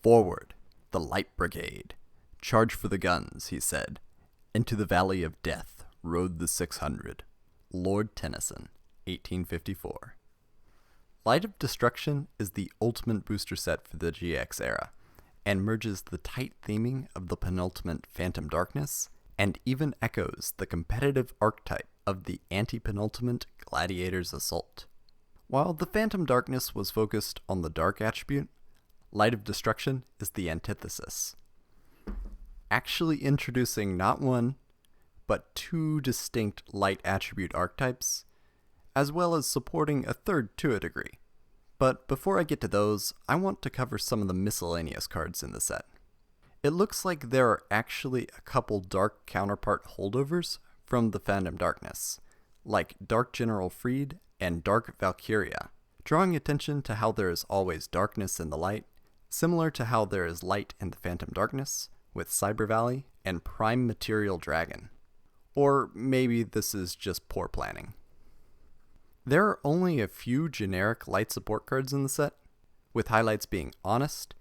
Forward, the Light Brigade. Charge for the guns, he said. Into the valley of death rode the 600. Lord Tennyson, 1854. Light of Destruction is the ultimate booster set for the GX era, and merges the tight theming of the penultimate Phantom Darkness, and even echoes the competitive archetype of the anti-penultimate Gladiator's Assault. While the Phantom Darkness was focused on the dark attribute, Light of Destruction is the antithesis, actually introducing not one, but two distinct light attribute archetypes, as well as supporting a third to a degree. But before I get to those, I want to cover some of the miscellaneous cards in the set. It looks like there are actually a couple dark counterpart holdovers from the Phantom Darkness, like Dark General Freed and Dark Valkyria, drawing attention to how there is always darkness in the light, similar to how there is light in the Phantom Darkness with Cyber Valley and Prime Material Dragon. Or maybe this is just poor planning. There are only a few generic light support cards in the set, with highlights being Honest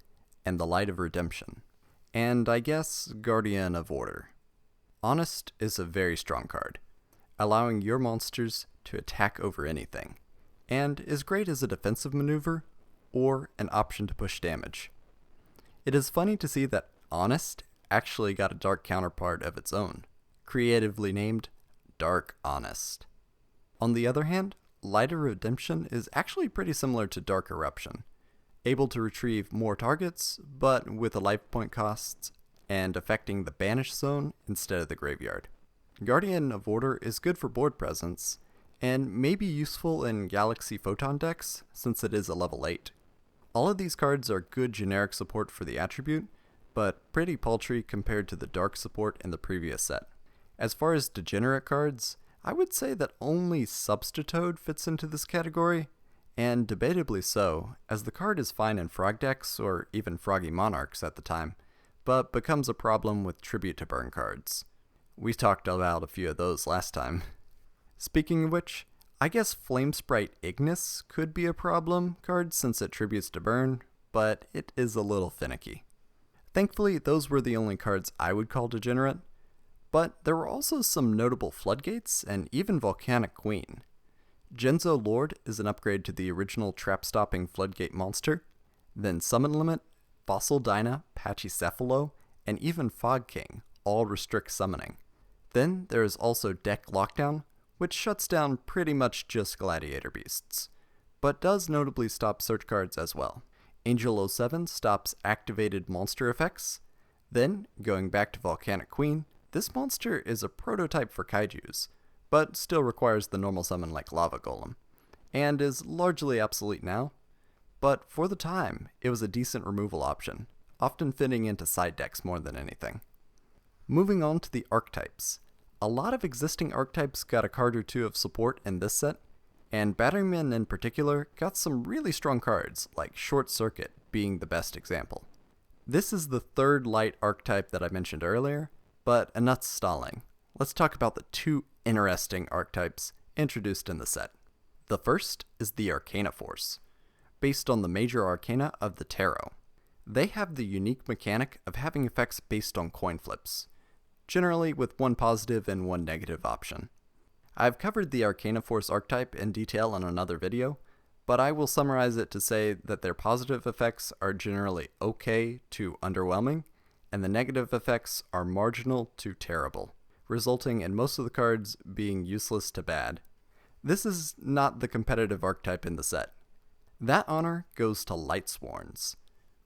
and the Light of Redemption, and I guess Guardian of Order. Honest is a very strong card, allowing your monsters to attack over anything, and is great as a defensive maneuver or an option to push damage. It is funny to see that Honest actually got a dark counterpart of its own, creatively named Dark Honest. On the other hand, Light of Redemption is actually pretty similar to Dark Eruption, able to retrieve more targets, but with a life point cost, and affecting the Banish Zone instead of the Graveyard. Guardian of Order is good for board presence, and may be useful in Galaxy Photon decks since it is a level 8. All of these cards are good generic support for the attribute, but pretty paltry compared to the dark support in the previous set. As far as Degenerate cards, I would say that only Substitute fits into this category, and debatably so, as the card is fine in Frog decks or even Froggy Monarchs at the time, but becomes a problem with Tribute to Burn cards. We talked about a few of those last time. Speaking of which, I guess Flame Sprite Ignis could be a problem card since it tributes to burn, but it is a little finicky. Thankfully, those were the only cards I would call Degenerate, but there were also some notable Floodgates and even Volcanic Queen. Genzo Lord is an upgrade to the original trap-stopping Floodgate monster, then Summon Limit, Fossil Dyna, Pachycephalo, and even Fog King all restrict summoning. Then there is also Deck Lockdown, which shuts down pretty much just Gladiator Beasts, but does notably stop search cards as well. Angel 07 stops activated monster effects. Then, going back to Volcanic Queen, this monster is a prototype for kaijus, but still requires the normal summon like Lava Golem, and is largely obsolete now, but for the time, it was a decent removal option, often fitting into side decks more than anything. Moving on to the archetypes. A lot of existing archetypes got a card or two of support in this set, and Batteryman in particular got some really strong cards, like Short Circuit being the best example. This is the third light archetype that I mentioned earlier, but enough stalling. Let's talk about the two interesting archetypes introduced in the set. The first is the Arcana Force, based on the major arcana of the Tarot. They have the unique mechanic of having effects based on coin flips, generally with one positive and one negative option. I've covered the Arcana Force archetype in detail in another video, but I will summarize it to say that their positive effects are generally okay to underwhelming, and the negative effects are marginal to terrible, resulting in most of the cards being useless to bad. This is not the competitive archetype in the set. That honor goes to Lightsworns,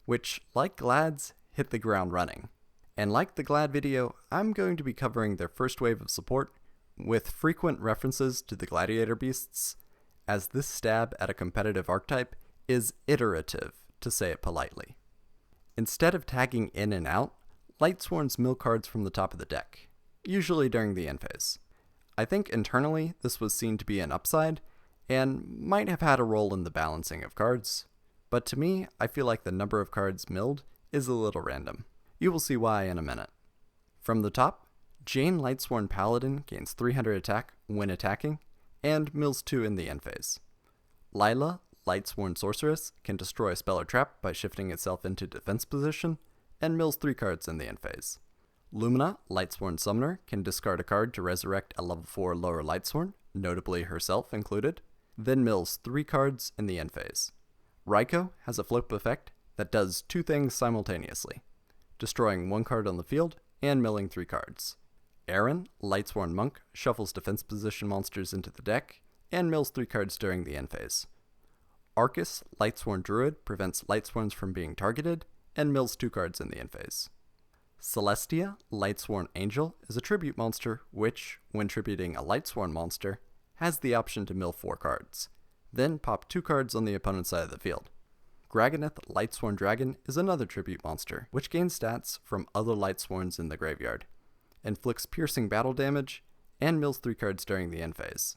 which, like Glads, hit the ground running. And like the Glad video, I'm going to be covering their first wave of support, with frequent references to the Gladiator Beasts, as this stab at a competitive archetype is iterative, to say it politely. Instead of tagging in and out, Lightsworns mill cards from the top of the deck, usually during the end phase. I think internally this was seen to be an upside, and might have had a role in the balancing of cards, but to me, I feel like the number of cards milled is a little random. You will see why in a minute. From the top, Jane Lightsworn Paladin gains 300 attack when attacking, and mills 2 in the end phase. Lila Lightsworn Sorceress, can destroy a spell or trap by shifting itself into defense position, and mills 3 cards in the end phase. Lumina, Lightsworn Summoner, can discard a card to resurrect a level 4 lower Lightsworn, notably herself included, then mills 3 cards in the end phase. Raikou has a flip effect that does 2 things simultaneously, destroying 1 card on the field and milling 3 cards. Aaron, Lightsworn Monk, shuffles defense position monsters into the deck and mills 3 cards during the end phase. Arcus, Lightsworn Druid, prevents Lightsworns from being targeted and mills 2 cards in the end phase. Celestia, Lightsworn Angel, is a tribute monster which, when tributing a Lightsworn monster, has the option to mill 4 cards, then pop 2 cards on the opponent's side of the field. Graganeth, Lightsworn Dragon, is another tribute monster, which gains stats from other Lightsworns in the graveyard, inflicts piercing battle damage, and mills 3 cards during the end phase.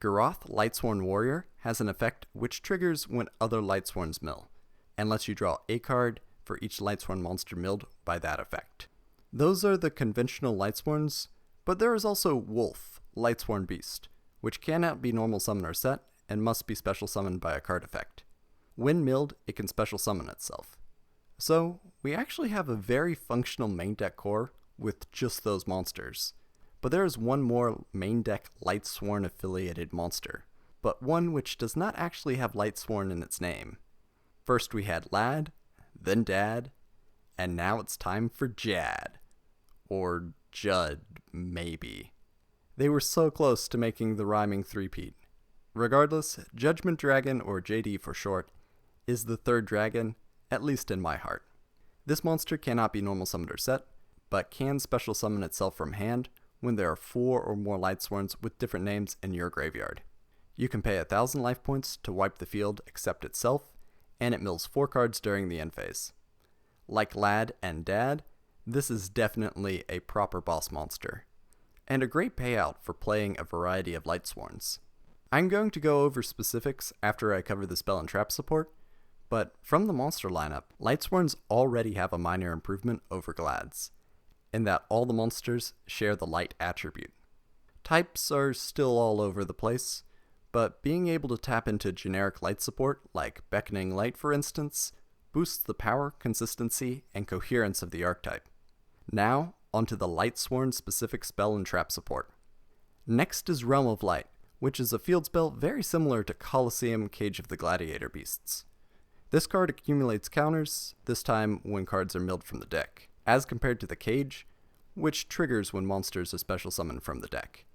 Garoth, Lightsworn Warrior, has an effect which triggers when other Lightsworns mill, and lets you draw a card for each Lightsworn monster milled by that effect. Those are the conventional Lightsworns, but there is also Wolf, Lightsworn Beast, which cannot be normal summon or set, and must be special summoned by a card effect. When milled, it can special summon itself. So, we actually have a very functional main deck core with just those monsters. But there is one more main deck Lightsworn affiliated monster, but one which does not actually have Lightsworn in its name. First we had Lad, then Dad, and now it's time for Jad. Or Judd, maybe. They were so close to making the rhyming three-peat. Regardless, Judgment Dragon, or JD for short, is the third dragon, at least in my heart. This monster cannot be normal summoned or set, but can special summon itself from hand when there are 4 or more Lightsworns with different names in your graveyard. You can pay 1,000 life points to wipe the field except itself, and it mills 4 cards during the end phase. Like Lad and Dad, this is definitely a proper boss monster, and a great payout for playing a variety of Lightsworns. I'm going to go over specifics after I cover the spell and trap support, but from the monster lineup, Lightsworns already have a minor improvement over Glads, in that all the monsters share the light attribute. Types are still all over the place, but being able to tap into generic light support, like Beckoning Light for instance, boosts the power, consistency, and coherence of the archetype. Now, onto the Lightsworn specific spell and trap support. Next is Realm of Light, which is a field spell very similar to Colosseum Cage of the Gladiator Beasts. This card accumulates counters, this time when cards are milled from the deck, as compared to the Cage, which triggers when monsters are special summoned from the deck.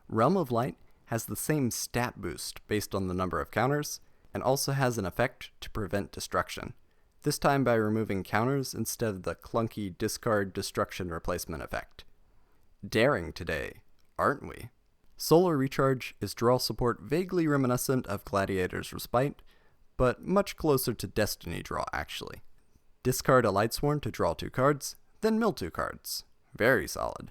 Realm of Light has the same stat boost based on the number of counters, and also has an effect to prevent destruction, this time by removing counters instead of the clunky discard destruction replacement effect. Daring today, aren't we? Solar Recharge is draw support vaguely reminiscent of Gladiator's Respite, but much closer to Destiny Draw actually. Discard a Lightsworn to draw 2 cards, then mill 2 cards. Very solid.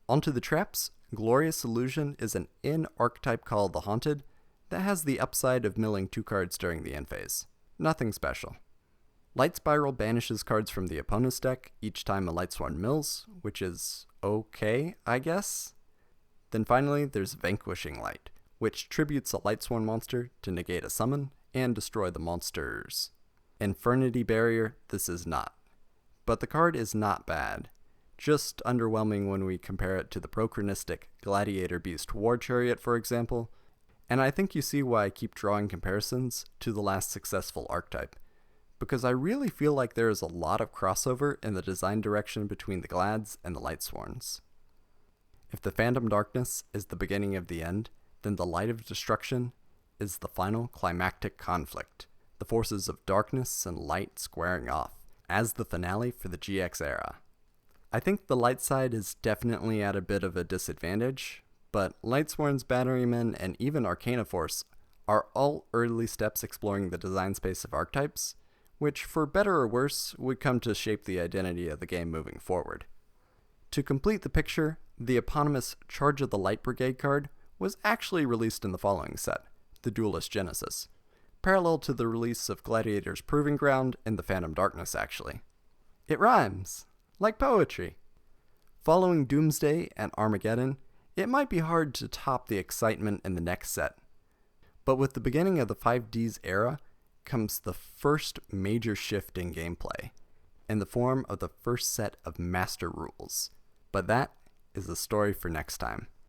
Onto the traps, Glorious Illusion is an in-archetype called the Haunted that has the upside of milling 2 cards during the end phase. Nothing special. Light Spiral banishes cards from the opponent's deck each time a Lightsworn mills, which is okay, I guess? Then finally, there's Vanquishing Light, which tributes a Lightsworn monster to negate a summon and destroy the monsters. Infernity Barrier, this is not. But the card is not bad. Just underwhelming when we compare it to the Prochronistic Gladiator Beast War Chariot, for example, and I think you see why I keep drawing comparisons to the last successful archetype, because I really feel like there is a lot of crossover in the design direction between the Glads and the Lightsworns. If the Phantom Darkness is the beginning of the end, then the Light of Destruction is the final climactic conflict, the forces of darkness and light squaring off, as the finale for the GX era. I think the light side is definitely at a bit of a disadvantage, but Lightsworns, Batterymen, and even Arcana Force are all early steps exploring the design space of archetypes, which for better or worse would come to shape the identity of the game moving forward. To complete the picture, the eponymous Charge of the Light Brigade card was actually released in the following set, the Duelist Genesis, parallel to the release of Gladiator's Proving Ground and the Phantom Darkness actually. It rhymes! Like poetry! Following Doomsday and Armageddon, it might be hard to top the excitement in the next set. But with the beginning of the 5Ds era comes the first major shift in gameplay, in the form of the first set of master rules. But that is a story for next time.